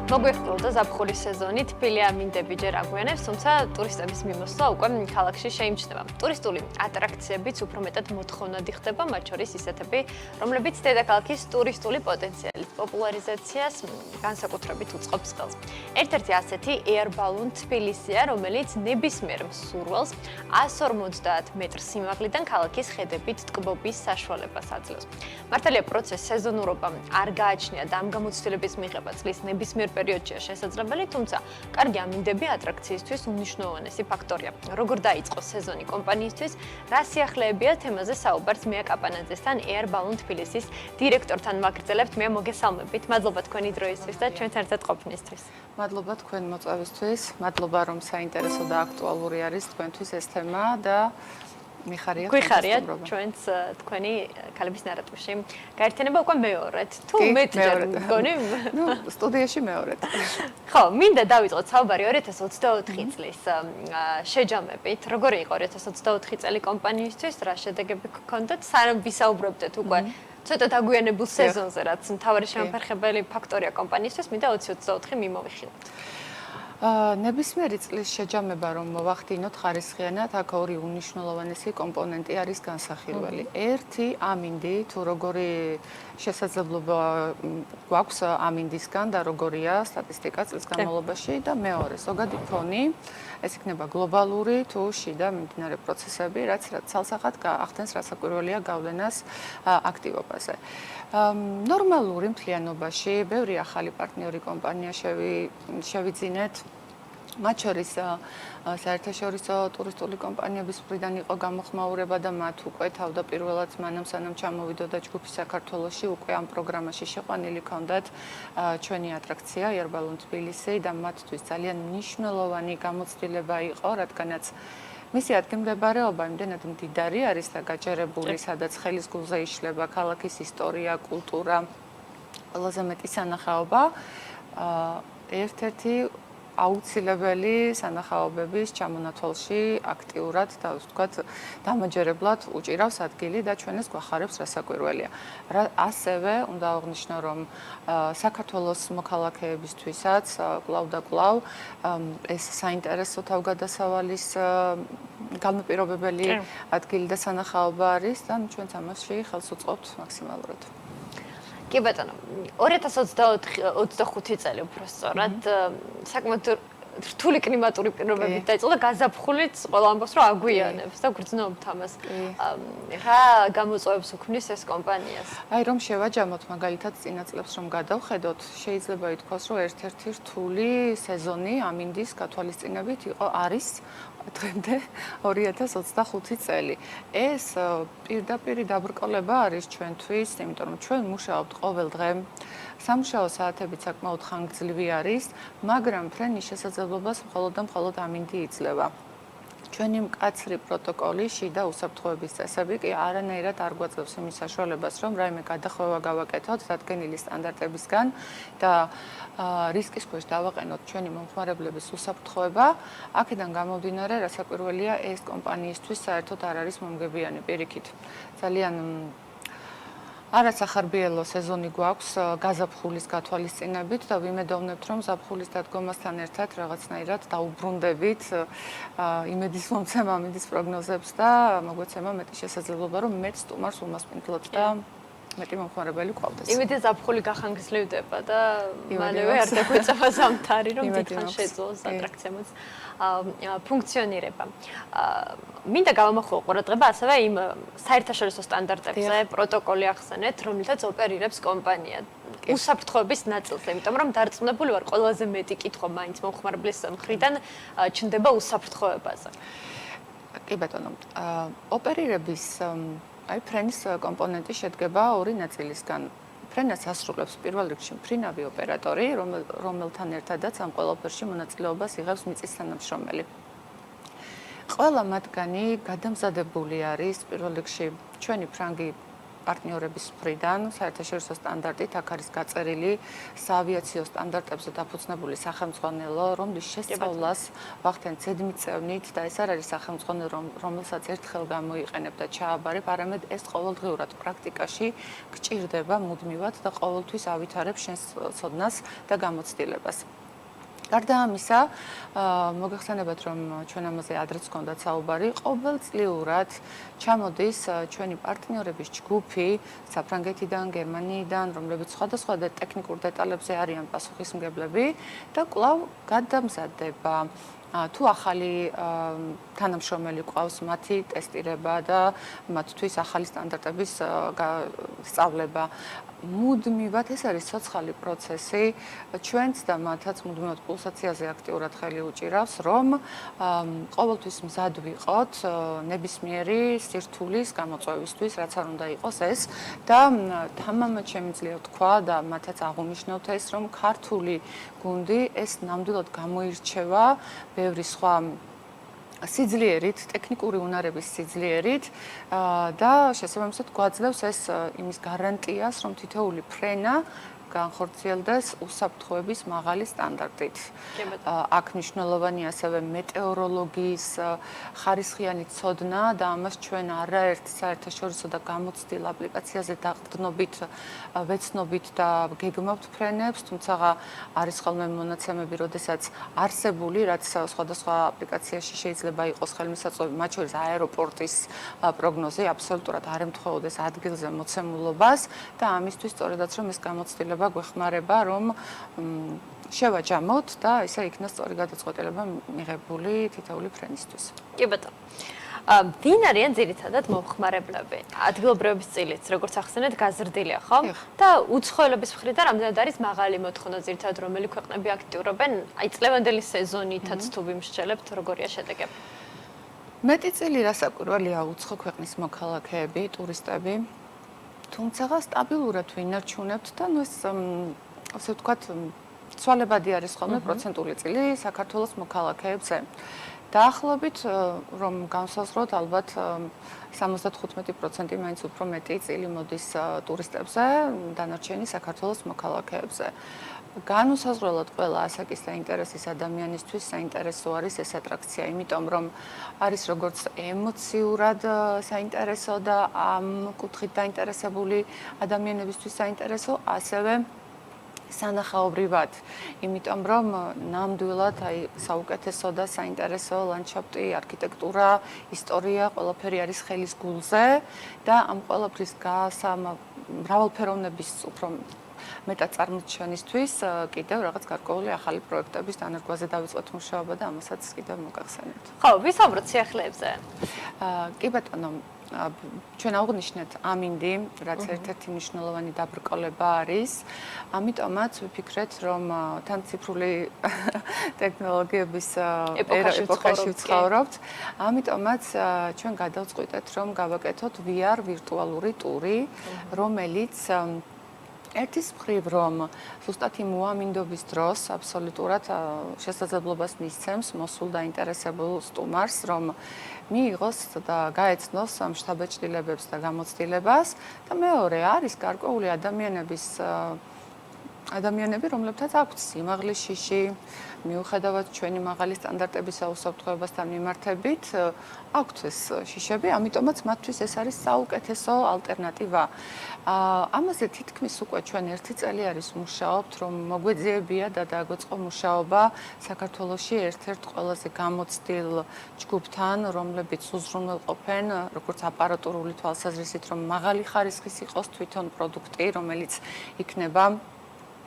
მოგვიხსოვდა ზაფხულის სეზონი, თბილი ამინდები ჯერ აგვიანებს, თუმცა ტურისტების მიმოსვლა უკვე ქალაქში შეიმჩნევა. ტურისტული ატრაქციებიც უფრო მეტად მოთხოვნადი ხდება, მათ შორის ისეთები, რომლებიც დედაქალაქის ტურისტული პოტენციალის პოპულარიზაციას განსაკუთრებით უწყობს ხელს. ერთ-ერთი ასეთი Air Balloon თბილისია, რომელიც ნებისმიერ მსურველს 150 მეტრ სიმაღლიდან ქალაქის ხედებით ტკბობის საშუალებას აძლევს. მართალია პროცესს სეზონურობა არ გააჩნია და ამ გამოცდილების მიღება წლის ნებისმიერ პერიოდშია შესაძლებელი, თუმცა კარგი ამინდები ატრაქციისთვის უნიშნულოვანესი ფაქტორია. როგორ დაიწყო სეზონი კომპანიისთვის, რა სიახლეებია თემაზე საუბარს მეა კაპანაძესთან, Air Balloon თბილისის დირექტორთან ვაგრძელებთ. მე მოგესალმებით. მადლობა თქვენი დროისთვის და ჩვენთან ერთად ყოფნისთვის. მადლობა თქვენ მოწვევისთვის. მადლობა რომ საინტერესო და აქტუალური არის თქვენთვის ეს თემა და გვიხარია ჩვენც თქვენი ქალების ნარატივში. გაერთიანება უკვე მეორედ. თუ მეტჯერ მგონი? ნუ სტუდიაში მეორედ. ხო, მინდა დავიწყოთ საუბარი 2024 წლის შეჯამებით. როგორი იყო 2024 წელი კომპანიისთვის? რა შედეგები გქონდათ? სანამ ვისაუბრებდეთ უკვე ცოტა დაგვიანებულ სეზონზე, რაც მთავარი შემაფერხებელი ფაქტორია კომპანიისთვის, მინდა 2024 მიმოვიხილოთ. ნებისმიერი წლის შეჯამება რომ მოვახდინოთ ხარისხიანად, აქ ორი უნიშნულოვანესი კომპონენტი არის განსახილველი. ერთი ამინდი, თუ როგორი შესაძლებლობა გვაქვს ამინდისგან და როგორია სტატისტიკა წლის განმავლობაში და მეორე ზოგადი ფონი, ეს იქნება გლობალური თუ შიდა მიმდინარე პროცესები, რაც ცალსახად ახდენს რასაკვირველია გავლენას აქტივობაზე. ნორმალური მთლიანობაში ბევრი ახალი პარტნიორი კომპანია შევიძინეთ. მათ შორის საერთაშორისო ტურისტული კომპანიების მხრიდან იყო გამოხმაურება და მათ უკვე თავდაპირველად მანამ სანამ ჩამოვიდოდა ჯგუფი საქართველოში უკვე ამ პროგრამაში შეყვანილი ჰქონდათ ჩვენი ატრაქცია Air Balloon თბილისი და მათთვის ძალიან მნიშვნელოვანი გამოცდილება იყო, რადგანაც მისი ადგილმდებარეობა იმდენად მდიდარი არის და გაჯერებული, სადაც ხელის გულზე იშლება ქალაქის ისტორია, კულტურა, ყველაზე მეტი სანახაობა, ერთ-ერთი აუცილებელი სანახაობების ჩამონათვალში აქტიურად და ვთქვათ დამაჯერებლად უჭირავს ადგილი და ჩვენ ეს გვახარებს რასაკვირველია. ასევე უნდა აღვნიშნო, რომ საქართველოს მოქალაქეებისთვისაც კვლავ და კვლავ ეს საინტერესო თავგადასავალის განპირობებელი ადგილი და სანახაობა არის და ჩვენც ამაში ხელს უწყობთ მაქსიმალურად. კი ბატონო, 2025 წელი უფრო სწორად, საკმაოდ რთული კლიმატური პირობებით დაიწყო და გაზაფხულიც ყველა ამბობს, რომ აგვიანებს და გრძნობთ ამას. რა გამოწვევებს უქმნის ეს კომპანიას? აი რომ შევაჯამოთ მაგალითად წინა წლებს რომ გადავხედოთ, შეიძლება ითქვას, რომ ერთ-ერთი რთული სეზონი ამინდის გათვალისწინებით არის დღემდე 2025 წელი. ეს პირდაპირ დაბრკოლება არის ჩვენთვის, იმიტომ რომ ჩვენ მუშაობთ ყოველ დღე. სამუშაო საათებიც საკმაოდ ხანგრძლივი არის, მაგრამ ფრენის შესაძლებლობას მხოლოდ და მხოლოდ ამინდი იძლევა. ჩვენი მკაცრი პროტოკოლი, შიდა უსაფრთხოების წესები კი არანაირად არ გვაძლევს იმის საშუალებას, რომ რაიმე გადახვევა გავაკეთოთ დადგენილი სტანდარტებისგან და რისკის ქვეშ დავაყენოთ ჩვენი მომხმარებლების უსაფრთხოება. აქედან გამომდინარე, რასაკვირველია, ეს კომპანიისთვის საერთოდ არ არის მომგებიანი პირიქით. ძალიან არასახარბიელო სეზონი გვაქვს გაზაფხულის გათვალისწინებით და ვიმედოვნებთ, რომ ზაფხულის დადგომასთან ერთად რაღაცნაირად დაუბრუნდებით იმედის მომცემ ამინდის პროგნოზებს და მოგვეცემა მეტი შესაძლებლობა, რომ მეტ სტუმარს უმასპინძლოთ და მეტი მომხმარებელი გვყავდეს. იმედი ზაფხული გახანგრძლივდება და მალევე არ დაგვეწევა ზამთარი, რომ დიდხანს შეძლოს ატრაქციამაც ფუნქციონირება. მინდა გავამახვილო ყურადღება ასევე იმ საერთაშორისო სტანდარტებზე, პროტოკოლი ახსენეთ, რომლითაც ოპერირებს კომპანია. უსაფრთხოების ნაწილზე, იმიტომ რომ დარწმუნებული ვარ, ყველაზე მეტი კითხვა მაინც მომხმარებლის მხრიდან ჩნდება უსაფრთხოებაზე. კი ბატონო, ოპერირების აი ფრენის კომპონენტი შედგება ორი ნაწილისგან. ფრენას ასრულებს პირველ რიგში მფრინავი ოპერატორი, რომელთან ერთადაც ამ ყველაფერში მონაწილეობას იღებს მიწის თანამშრომელი. ყველა მათგანი გადამზადებული არის პირველ რიგში ჩვენი ფრანგი პარტნიორების მხრიდან საერთაშორისო სტანდარტით აქ არის გაწერილი საავიაციო სტანდარტებზე დაფუძნებული სახელმძღვანელო, რომლის შესწავლას ვახდენ ზედმიწევნით და ეს არ არის სახელმძღვანელო, რომელსაც ერთხელ გამოიყენებ და ჩააბარებ, არამედ ეს ყოველდღიურად პრაქტიკაში გჭირდება მუდმივად და ყოველთვის ავითარებს შენს ცოდნას და გამოცდილებას. გარდა ამისა, მოგეხსენებათ, რომ ჩვენ ამაზე ადრეც გქონდათ საუბარი, ყოველწლიურად ჩამოდის ჩვენი პარტნიორების ჯგუფი საფრანგეთიდან, გერმანიიდან, რომლებიც სხვადასხვა ტექნიკურ დეტალებზე არიან პასუხისმგებლები და კვლავ გადამზადდება თუ ახალი თანამშრომელი ყავს, მათი ტესტირება და მათთვის ახალი სტანდარტების სწავლება. მუდმივად ეს არის ცოცხალი პროცესი, ჩვენც და მათაც მუდმივად პულსაციაზე აქტიურად ხელი უჭირავს, რომ ყოველთვის მზად ვიყოთ ნებისმიერი სირთულის გამოწვევისთვის, რაც არ უნდა იყოს ეს და თამამად შემიძლია თქვა და მათაც აღუნიშნავთ ეს, რომ ქართული გუნდი ეს ნამდვილად გამოირჩევა ბევრი სხვა სიძლიერით, ტექნიკური უნარების სიძლიერით და შესაბამისად გვაძლევს ეს იმის გარანტიას, რომ თითოეული ფრენა განხორციელდეს უსაფრთხოების მაღალი სტანდარტით. აქ მნიშვნელოვანია ასევე მეტეოროლოგიის ხარისხიანი ცოდნა და ამას ჩვენ არაერთ საერთაშორისო და გამოცდილ აპლიკაციაზე დაყრდნობით, ვეცნობით და გეგმავთ ფრენებს, თუმცა არის ხოლმე მონაცემები, როდესაც არსებული, რაც სხვადასხვა აპლიკაციაში შეიძლება იყოს ხელმისაწვდომი, მათ შორის აეროპორტის პროგნოზი აბსოლუტურად არ ემთხვეოდეს ადგილზე მოცემულობას და ამისთვის სწორედაც რომ ეს გამოცდილება გვეხმარება, რომ შევაჯამოთ და ესე იქნას სწორი გადაწყვეტილება მიღებული თითოეული ფრენისთვის. კი ბატონო. ვინ არიან ძირითადად მომხმარებლები? ადგილობრივების წილიც, როგორც ახსენეთ, გაზრდილია, ხო? და უცხოელების მხრიდან რამდენად არის მაღალი მოთხოვნა ძირითადად რომელი ქვეყნები აქტიურობენ? აი წლევანდელი სეზონითაც თუ ვიმსჯელებთ, როგორია შედეგები? მეტი წილი რასაკვირველია უცხო ქვეყნის მოქალაქეები, ტურისტები. თუმცა სტაბილურად ვინარჩუნებთ და ნუ ეს ასე ვთქვათ, ცვალებადი არის ხოლმე პროცენტული წილი საქართველოს მოქალაქეებზე. დაახლოებით რომ განსაზღვროთ, ალბათ 75% მაინც უფრო მეტი წილი მოდის ტურისტებზე, დანარჩენი საქართველოს მოქალაქეებზე. განუსაზღვრელად ყველა ასაკის და ინტერესის ადამიანისთვის საინტერესო არის ეს ატრაქცია, იმიტომ რომ არის როგორც ემოციურად საინტერესო და ამ კუთხით დაინტერესებული ადამიანებისთვის საინტერესო, ასევე სანახაობრივად, იმიტომ რომ ნამდვილად აი საუკეთესო და საინტერესო ლანდშაფტი, არქიტექტურა, ისტორია, ყველაფერი არის ხელის გულზე და ამ ყველაფრის მრავალფეროვნების უფრო მეტად წარმოჩენისთვის კიდევ რაღაც გარკვეული ახალი პროექტების დანერგვაზე დავიწყოთ მუშაობა და ამასაც კიდევ მოგახსენებთ. ხო, ვისაუბროთ სიახლეებზე. კი ბატონო, ჩვენ აღვნიშნეთ ამინდი, რაც ერთ-ერთი მნიშვნელოვანი დაბრკოლება არის. ამიტომაც ვიფიქრეთ, რომ თან ციფრული ტექნოლოგიების ეპოქაში ვცხოვრობთ. ამიტომაც ჩვენ გადავწყვიტეთ, რომ გავაკეთოთ VR ვირტუალური ტური, რომელიც ერთის მხრივ რომ ზუსტად იმ უამინდობის დროს აბსოლუტურად შესაძლებლობას მისცემს მოსულ დაინტერესებულ სტუმარს, რომ მიიღოს და გაეცნოს ამ შთაბეჭდილებებს და გამოცდილებას და მეორე არის გარკვეული ადამიანები, რომლებთაც აქვთ სიმაღლის შიში, მიუხედავად ჩვენი მაღალი სტანდარტებისა უსაფრთხოებასთან მიმართებით, აქვთ ეს შიშები, ამიტომაც მათთვის ეს არის საუკეთესო ალტერნატივა. ამაზე თითქმის უკვე ჩვენ 1 წელი არის მუშაობთ, რომ მოგვეძიებია და დაგვეწყო მუშაობა საქართველოში ერთ-ერთ ყველაზე გამოცდილ ჯგუფთან, რომლებიც უზრუნველყოფენ, როგორც აპარატურული თვალსაზრისით, რომ მაღალი ხარისხის იყოს თვითონ პროდუქტი, რომელიც იქნება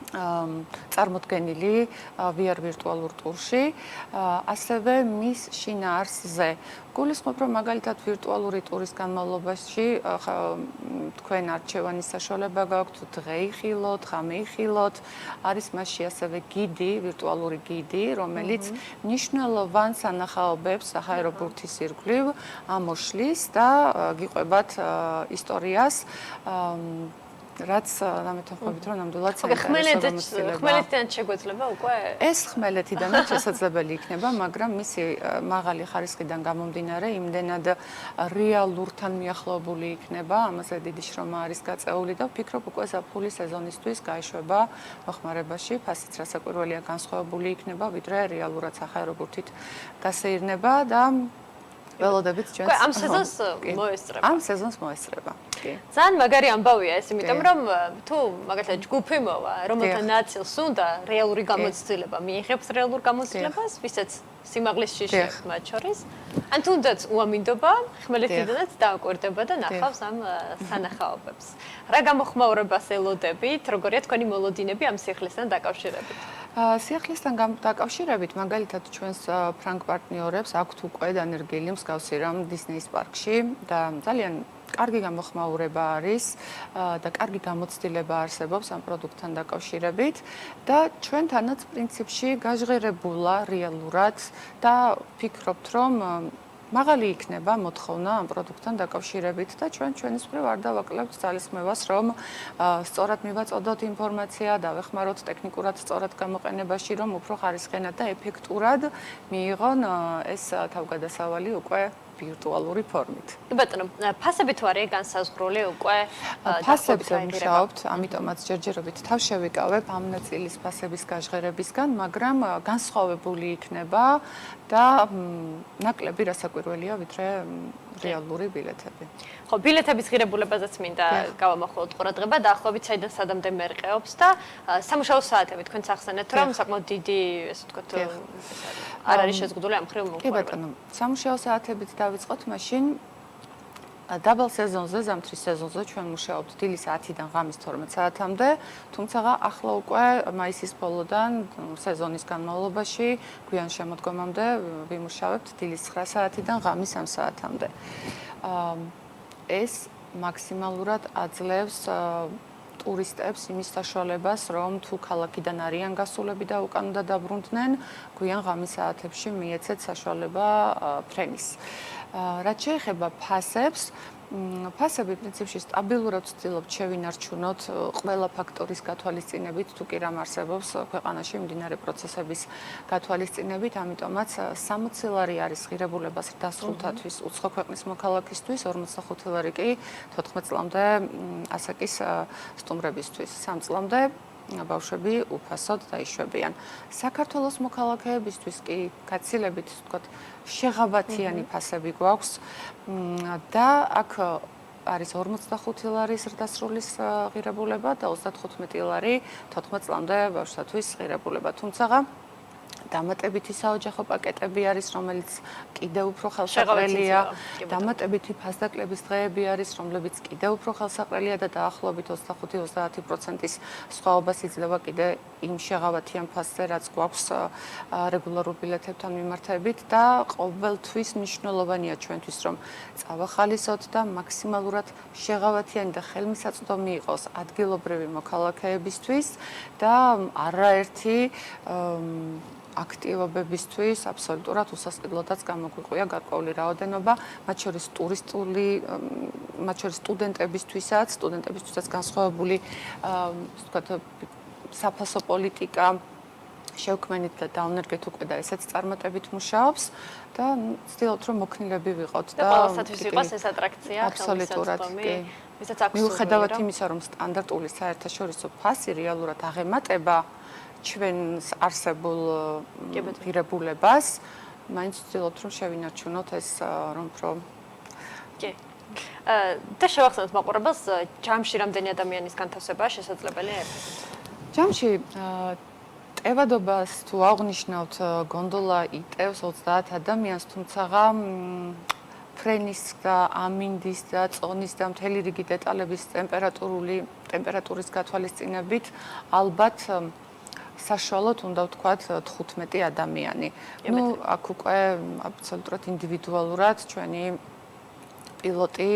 წარმოდგენილი VR ვირტუალურ ტურში, ასევე მის შინაარსზე. გულისხმობ, რომ მაგალითად ვირტუალური ტურის განმავლობაში თქვენ არჩევანის საშუალება გაქვთ, დღე იხილოთ, ღამე იხილოთ, არის მასში ასევე გიდი, ვირტუალური გიდი, რომელიც მნიშვნელოვან სანახაობებს საჰაერო ბურთის ირგვლივ ამოშლის და გიყვებათ ისტორიას რაც დამეთანხმებით რომ ნამდვილად ხმელეთიდან შეგვეძლება უკვე ეს ხმელეთიდანაც შესაძლებელი იქნება, მაგრამ მისი მაღალი ხარისხიდან გამომდინარე, იმდენად რეალურთან მიახლოებული იქნება, ამაზე დიდი შრომა არის გაწეული და ვფიქრობ უკვე ზაფხულის სეზონისთვის გაიშვება მოხმარებაში, ფასიც რასაკვირველია განსხვავებული იქნება, ვიდრე რეალურად სახაერო ბურთით გასეირნება და ველოდებით ჩვენს ამ სეზონს მოესწრება. ამ სეზონს მოესწრება. კი. ძალიან მაგარი ამბავია ეს, იმიტომ რომ თუ მაგალითად ჯგუფი მოვა, რომელთა ნაწილს უნდა რეალური გამოცდილება, მიიღებს რეალურ გამოცდილებას, ვისაც სიმაღლის შიშებს მათ შორის, ან თუნდაც უამინდობა, ხმელეთიდანაც დააკვირდება და ნახავს ამ სანახაობებს. რა გამოხმაურებას ელოდებით, როგორია თქვენი მოლოდინები ამ სიახლესთან დაკავშირებით? სიახლესთან დაკავშირებით, მაგალითად ჩვენს ფრანგ პარტნიორებს აქვთ უკვე დანერგილი მსგავსი რამ დისნეის პარკში და ძალიან კარგი გამოხმაურება არის და კარგი გამოცდილება არსებობს ამ პროდუქტთან დაკავშირებით და ჩვენთანაც პრინციპში გაჟღერებულა რეალურად და ვფიქრობთ, რომ მაღალი იქნება მოთხოვნა ამ პროდუქტთან დაკავშირებით და ჩვენის მხრივ არ დავაკლებთ ძალისხმევას, რომ სწორად მივაწოდოთ ინფორმაცია, დავეხმაროთ ტექნიკურად სწორად გამოყენებაში, რომ უფრო ხარისხიანად და ეფექტურად მიიღონ ეს თავგადასავალი უკვე ვირტუალური ფორმით. ბატონო, ფასები თუ არის განსაზღვრული უკვე ფასებზე ვმუშაობთ, ამიტომაც ჯერჯერობით თავ შევიკავებ ამ ნაწილის ფასების გაჟღერებისგან, მაგრამ განსხვავებული იქნება და ნაკლები რასაკვირველია, ვიდრე რეალური ბილეთები. ხო, ბილეთების ღირებულებაზეც მინდა გავამახვილოთ ყურადღება, დაახლოებით საიდან სადამდე მერყეობს და სამუშაო საათები თქვენ ახსენეთ, რომ საკმაოდ დიდი, ესე ვთქვათ, არ არის შეზღუდული ამ მხრივ კი ბატონო, სამუშაო საათებით დავიწყოთ, მაშინ დაბალ სეზონზე, ზამთრის სეზონზე ჩვენ მუშაობთ დილის 10-დან ღამის 12 საათამდე, თუმცა ახლა უკვე მაისის ბოლოდან სეზონის განმავლობაში გვიან შემოდგომამდე ვიმუშავებთ დილის 9 საათიდან ღამის 3 საათამდე. ეს მაქსიმალურად აძლევს ტურისტებს იმის საშუალებას, რომ თუ ქალაქიდან არიან გასულები და უკან უნდა დაბრუნდნენ, გვიან ღამის საათებში მიეცეთ საშუალება ფრენის. რაც შეეხება ფასებს, ფასები პრინციპში სტაბილურად ვცდილობთ შევინარჩუნოთ ყველა ფაქტორის გათვალისწინებით, თუ კი რამ არსებობს ქვეყანაში მიმდინარე პროცესების გათვალისწინებით, ამიტომაც 60 ლარი არის ღირებულებას დასრულთათვის უცხო ქვეყნის მოქალაქისთვის, 45 ლარი კი 14 წლამდე ასაკის სტუმრებისთვის, 3 წლამდე ბავშვები უფასოდ დაიშვებიან. საქართველოს მოქალაქეებისთვის კი გაცილებით, ვთქვათ, შეღავათიანი ფასები გვაქვს და აქ არის 45 ლარის ზრდასრულის ღირებულება და 35 ლარი 14 წლამდე ბავშვთათვის ღირებულება. თუმცა დამატებითი საოჯახო პაკეტები არის, რომელიც კიდევ უფრო ხელსაყრელია. დამატებითი ფასდაკლების დღეები არის, რომლებიც კიდევ უფრო ხელსაყრელია და დაახლოებით 25-30%-ის სხვაობას იძლევა კიდე იმ შეღავათიან ფასზე, რაც გვაქვს რეგულარულ ბილეთებთან მიმართებით და ყოველთვის მნიშვნელოვანია ჩვენთვის, რომ წავახალისოთ და მაქსიმალურად შეღავათიანი და ხელმისაწვდომი იყოს ადგილობრივი მოქალაქეებისთვის და არაერთი აქტივობებისთვის აბსოლუტურად უსასყიდლოდაც გამოგვიყვია გარკვეული რაოდენობა, მათ შორის სტუდენტებისთვისაც განსხვავებული, ვთქვათ, საფასო პოლიტიკა შევქმნით და დავნერგეთ უკვე და ესეც წარმატებით მუშაობს და ვცდილობთ, რომ მოქნილები ვიყოთ და ყველასათვის იყოს ეს ატრაქცია, ხელმისაწვდომი, ვისაც აქვს მიუხედავად იმისა, რომ სტანდარტული საერთაშორისო ფასი რეალურად აღემატება ჩვენს არსებულ ღირებულებას, მაინც ვცდილობთ, რომ შევინარჩუნოთ ეს რომ უფრო კი. და შევახსენოთ მაყურებელს, ჯამში რამდენი ადამიანის განთავსებაა შესაძლებელი? ჯამში ტევადობას თუ აღნიშნავთ, გონდოლა იტევს 30 ადამიანს, თუმცა ფრენის და ამინდის და წონის და მთელი რიგი დეტალების ტემპერატურის გათვალისწინებით ალბათ საშუალოდ უნდა ვთქვათ 15 ადამიანი. აქ უკვე აბსოლუტურად ინდივიდუალურად ჩვენი პილოტი,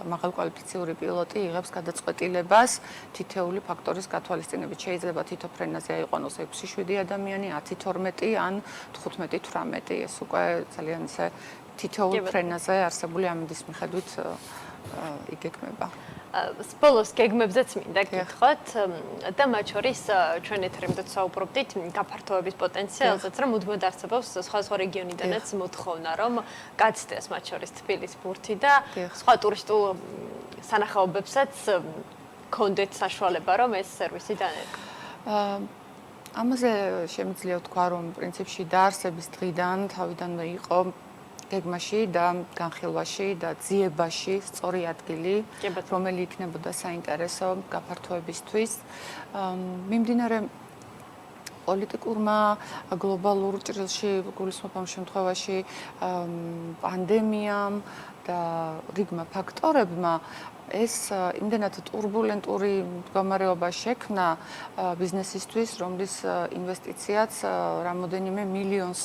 მაღალკვალიფიციური პილოტი იღებს გადაწყვეტილებას თითეული ფაქტორის გათვალისწინებით. შეიძლება თითო ფრენაზე აიყვანოს 6-7 ადამიანი, 10-12 ან 15-18. ეს უკვე ძალიან ისე თითოეულ ფრენაზე არსებული ამინდის მიხედვით იგეგმება. ბოლოს გეგმებზეც მინდა გითხრათ და მათ შორის ჩვენ ეთერამდე საუბრობდით გაფართოების პოტენციალზეც, რომ მუდმივად არსებობს სხვა რეგიონიდანაც მოთხოვნა, რომ გაცდეს მათ შორის თბილის ბურთი და სხვა ტურისტულ სანახაობებსაც კონდეთ საშუალება, რომ ეს სერვისი დაერქვა. ამაზე შემიძლია ვთქვა, რომ პრინციპში დაარსების დღიდან თავიდანვე იყო გეგმაში და განხილვაში და ძიებაში სწორი ადგილი, რომელი იქნებოდა საინტერესო გაფართოებისთვის. მიმდინარე პოლიტიკურმა გლობალურ ჭრილში გულისხმობ ამ შემთხვევაში პანდემიამ და რიგმა ფაქტორებმა ეს იმდენად турბულენტური მდგომარეობა შექმნა ბიზნესისთვის, რომლის ინვესტიციაც რამოდენიმე მილიონს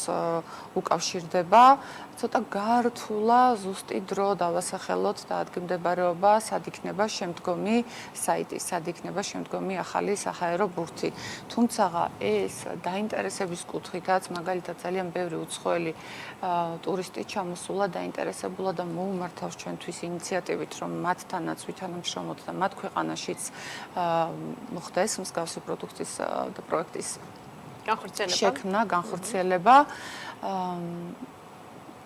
უკავშირდება. ცოტა გაართულა ზუსტი დრო დავასახელოთ და ადგილმდებარეობა, სად იქნება შემდგომი საიტი, სად იქნება შემდგომი ახალი საჰაერო ბურთი. თუმცა ეს დაინტერესების კუთხითაც, მაგალითად ძალიან ბევრი უცხოელი ტურისტი ჩამოსულა, დაინტერესებულა და მოუმართავს ჩვენთვის ინიციატივით, რომ მათთანაც ვითანამშრომლოთ და მათ ქვეყანაშიც მოხდეს მსგავსი პროდუქტის და პროექტის შექმნა, განხორციელება.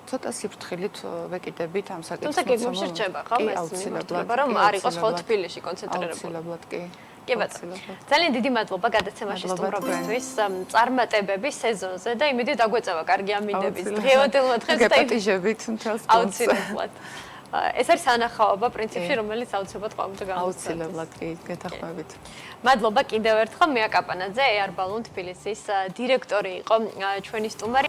ცოტა სიფრთხილით ვეკიდებით ამ საკითხს. თუმცა გეგმებში რჩება, ხო? აუცილებლად, რომ არ იყოს ხოლმე თბილისში კონცენტრირებული. აუცილებლად კი. კი ბატონო. ძალიან დიდი მადლობა გადაცემაში სტუმრობისთვის, წარმატებების სეზონზე და იმედი დაგვეწევა კარგი ამინდების დღევანდელმა დღეს და გეპატიჟებით მთელს კონცერტს. აუცილებლად. ეს არის სანახაობა პრინციპში, რომელიც აუცილებლად ყოველდღე გამოცხადდება. აუცილებლად კი, გეთანხმებით. მადლობა კიდევ ერთხელ მეა კაპანაძე, Air Balloon თბილისის დირექტორი იყო ჩვენი სტუმარი.